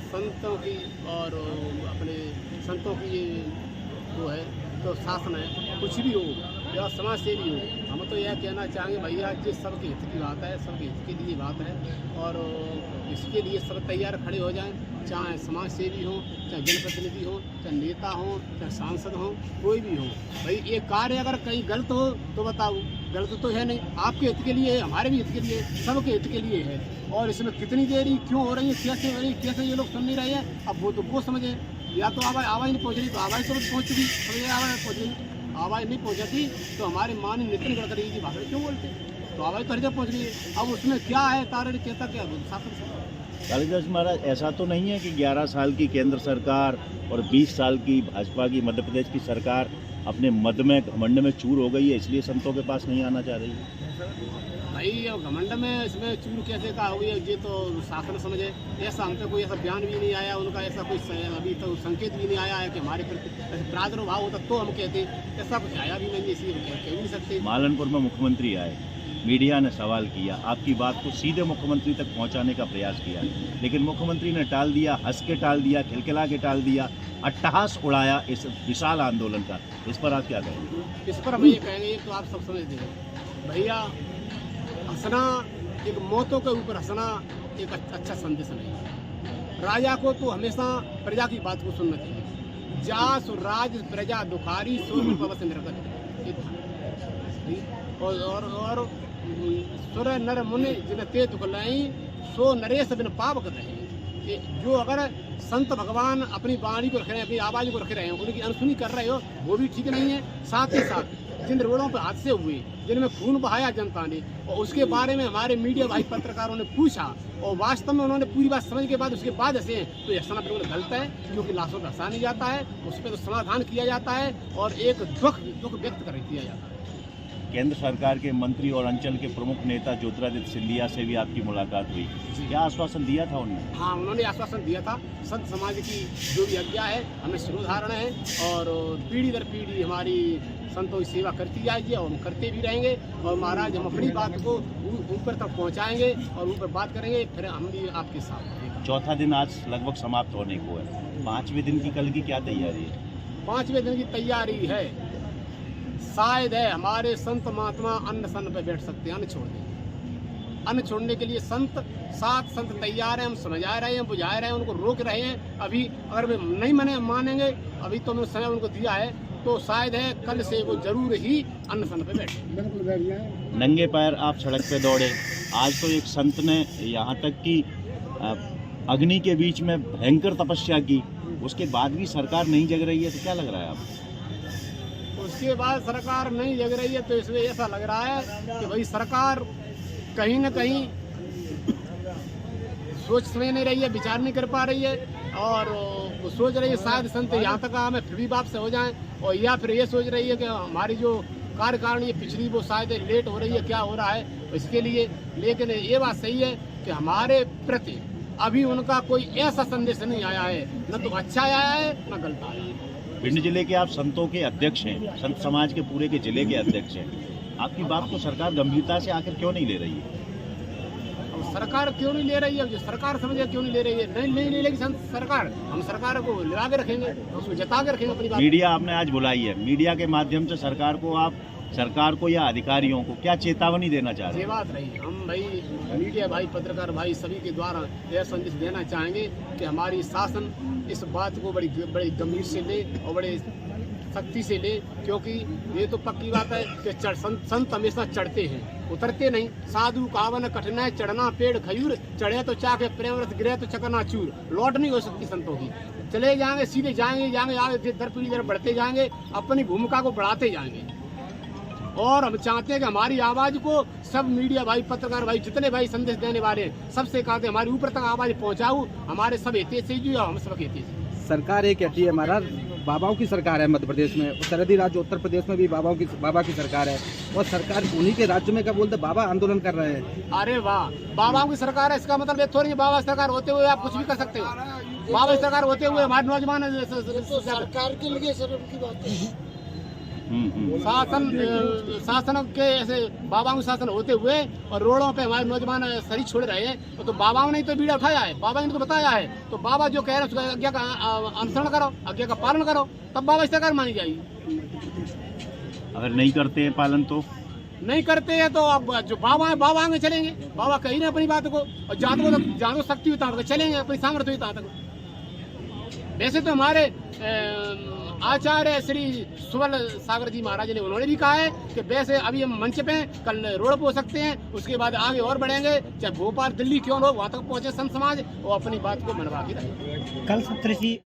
संतों की और अपने संतों की ये वो है तो शासन है, कुछ भी हो या समाज सेवी हो, हम तो यह कहना चाहेंगे भैया जिस सबके हित की बात है, सबके हित के लिए बात है और इसके लिए सब तैयार खड़े हो जाएं, चाहे समाज सेवी हो, चाहे जनप्रतिनिधि हो, चाहे नेता हो, चाहे सांसद हो, कोई भी हो। भाई ये कार्य अगर कहीं गलत हो तो बताओ, गलत तो है नहीं, आपके हित के लिए है, हमारे भी हित के लिए, सबके हित के लिए है। और इसमें कितनी देरी क्यों हो रही है, कैसे हो रही है, कैसे ये लोग सुन नहीं रहे हैं, अब वो तो वो समझे। या तो आवाज़ नहीं पहुँच रही तो आवाज़ तो पहुँच चुकी, समझे, आवाज़ पहुँच रही, आवाज़ नहीं पहुँचाती तो हमारे माननीय नितिन गडकरी की भाषा क्यों बोलते, तो आवाज़ तो हर जगह पहुँच रही है। अब उसमें क्या है, तारण कहता क्या शासन। कालिदास महाराज, ऐसा तो नहीं है कि 11 साल की केंद्र सरकार और 20 साल की भाजपा की मध्य प्रदेश की सरकार अपने मद में घमंड में चूर हो गई है, इसलिए संतों के पास नहीं आना चाह रही है? भाई घमंड में इसमें चूर कैसे का हो गई है, ये तो शासन समझे। ऐसा हम पे कोई ऐसा बयान भी नहीं आया उनका, ऐसा कोई अभी तो संकेत भी नहीं आया है कि हमारे प्रति प्रादुर्भाव होता तो हम कहते, ऐसा कुछ आया भी नहीं, इसलिए कह भी नहीं सकते। मालनपुर में मुख्यमंत्री आए, मीडिया ने सवाल किया, आपकी बात को सीधे मुख्यमंत्री तक पहुंचाने का प्रयास किया, लेकिन मुख्यमंत्री ने टाल दिया, हंस के टाल दिया, खिलखिला के टाल दिया, अट्टहास उड़ाया इस विशाल आंदोलन का। इस पर आप क्या कहेंगे? इस पर हम ये कहेंगे, एक तो आप सब समझते हैं भैया, हंसना एक मौतों के ऊपर हंसना एक अच्छा संदेश नहीं है। राजा को तो हमेशा प्रजा की बात को सुनना चाहिए। जास राज प्रजा दुखारी सूर्य पवस निर्गत, और सुर नर मुनि जिन ते तुकलाई सो नरेश बिन पावक रहे। जो अगर संत भगवान अपनी वाणी को रख रहे हैं, अपनी आवाज़ को रख रहे हैं, उनकी अनसुनी कर रहे हो, वो भी ठीक नहीं है। साथ ही साथ जिन रोडों पर हादसे हुए, जिनमें खून बहाया जनता ने, और उसके बारे में हमारे मीडिया भाई पत्रकारों ने पूछा और वास्तव में उन्होंने पूरी बात समझ के बाद उसके बाद हंसे, तो यह हंसना बिल्कुल गलत है, क्योंकि लाशों पर हंसा नहीं जाता है, उस पर तो समाधान किया जाता है और एक दुख व्यक्त किया जाता है। केंद्र सरकार के मंत्री और अंचल के प्रमुख नेता ज्योतिरादित्य सिंधिया से भी आपकी मुलाकात हुई, क्या आश्वासन दिया था उन्होंने? हाँ, उन्होंने आश्वासन दिया था, संत समाज की जो भी आज्ञा है हमें शिरोधारण है और पीढ़ी दर पीढ़ी हमारी संतों की सेवा करती जाएगी और हम करते भी रहेंगे। और महाराज हम अपनी बात को ऊपर तक पहुँचाएंगे और ऊपर बात करेंगे, फिर हम भी आपके साथ। चौथा दिन आज लगभग समाप्त होने को है, 5वें दिन की कल की क्या तैयारी है? 5वें दिन की तैयारी है, शायद है हमारे संत महात्मा अन्न सन पे बैठ सकते हैं, अन्न छोड़ देंगे। अन्न छोड़ने के लिए संत 7 संत तैयार हैं, हम समझा रहे हैं, बुझा रहे हैं, उनको रोक रहे हैं। अभी अगर वे नहीं मानेंगे, अभी तो मैंने समय उनको दिया है, तो शायद है कल से वो जरूर ही अन्न सन पे बैठे। नंगे पैर आप सड़क पे दौड़े, आज तो एक संत ने यहाँ तक कि अग्नि के बीच में भयंकर तपस्या की, उसके बाद भी सरकार नहीं जग रही है, तो क्या लग रहा है आपको? उसके बाद सरकार नहीं जग रही है तो इसमें ऐसा लग रहा है कि भाई सरकार कहीं न कहीं सोच समझ नहीं रही है, विचार नहीं कर पा रही है और वो सोच रही है शायद संत यहाँ तक हमें फिर भी वापस हो जाएं, और या फिर ये सोच रही है कि हमारी जो कार्यकारिणी पिछली वो शायद लेट हो रही है, क्या हो रहा है इसके लिए। लेकिन ये बात सही है कि हमारे प्रति अभी उनका कोई ऐसा संदेश नहीं आया है, न तो अच्छा आया है न गलत आया है। भिंड जिले के आप संतों के अध्यक्ष हैं, संत समाज के पूरे के जिले के अध्यक्ष हैं, आपकी बात को सरकार गंभीरता से आखिर क्यों नहीं ले रही है? अब सरकार क्यों नहीं ले रही है, जो सरकार समझे क्यों नहीं ले रही है, नहीं ले लेगी सरकार, हम सरकार को लगा के रखेंगे, उसको जता के रखेंगे अपनी बात। मीडिया आपने आज बुलाई है, मीडिया के माध्यम से सरकार को या अधिकारियों को क्या चेतावनी देना चाह रहे हैं? ये बात रही, हम भाई मीडिया भाई पत्रकार भाई सभी के द्वारा यह संदेश देना चाहेंगे कि हमारी शासन इस बात को बड़ी गंभीर से ले और बड़े सख्ती से ले, क्योंकि ये तो पक्की बात है कि संत हमेशा चढ़ते हैं, उतरते नहीं। साधु कावन कठिनाई चढ़ना पेड़ खजूर, चढ़े तो चाके प्रेम रस, गिरे तो चकनाचूर। लौट नहीं हो सकती संतों की, चले जाएंगे सीधे जाएंगे आगे दर पीढ़ी दर बढ़ते जाएंगे, अपनी भूमिका को बढ़ाते जाएंगे। और हम चाहते हैं कि हमारी आवाज़ को सब मीडिया भाई पत्रकार भाई जितने भाई संदेश देने वाले हैं सबसे कहते हैं हमारी ऊपर तक आवाज़ पहुंचाओ, हमारे सब हित से जी और हम सब हित से। सरकार ये कहती है हमारा बाबाओं की सरकार है मध्य प्रदेश में, सरहदी राज्य उत्तर प्रदेश में भी बाबा की सरकार है, और सरकार उन्हीं के राज्य में क्या बोलते बाबा आंदोलन कर रहे हैं। अरे वाह, बाबाओं की सरकार है, इसका मतलब ये थोड़ी बाबा सरकार होते हुए आप कुछ भी कर सकते हो। बाबा सरकार होते हुए हमारे नौजवान सरकार के लिए सर उनकी बात है। शासन के ऐसे बाबाओं के शासन होते हुए और रोडों पे हमारे नौजवान सही छोड़ रहे हैं तो बाबाओं ने तो बीड़ा उठाया है, बाबा ने तो बताया है, तो बाबा जो कह रहे हैं उसका आज्ञा का अनुसरण करो, आज्ञा का पालन करो, तब बाबा की सरकार मानी जाएगी। अगर नहीं करते हैं पालन तो नहीं करते हैं तो अब जो बाबा है बाबा आगे चलेंगे, बाबा कही ना अपनी बात को, और जहाँ तक शक्ति हुई तहाँ तक चलेंगे, अपनी सामर्थ्य हुई तहाँ तक। वैसे तो हमारे आचार्य श्री सुबल सागर जी महाराज ने उन्होंने भी कहा है कि वैसे अभी हम मंच पे हैं, कल रोड पे हो सकते हैं, उसके बाद आगे और बढ़ेंगे, चाहे भोपाल दिल्ली क्यों हो, वहाँ तक पहुँचे संत समाज और अपनी बात को मनवा के रखें। कल सप्तऋषि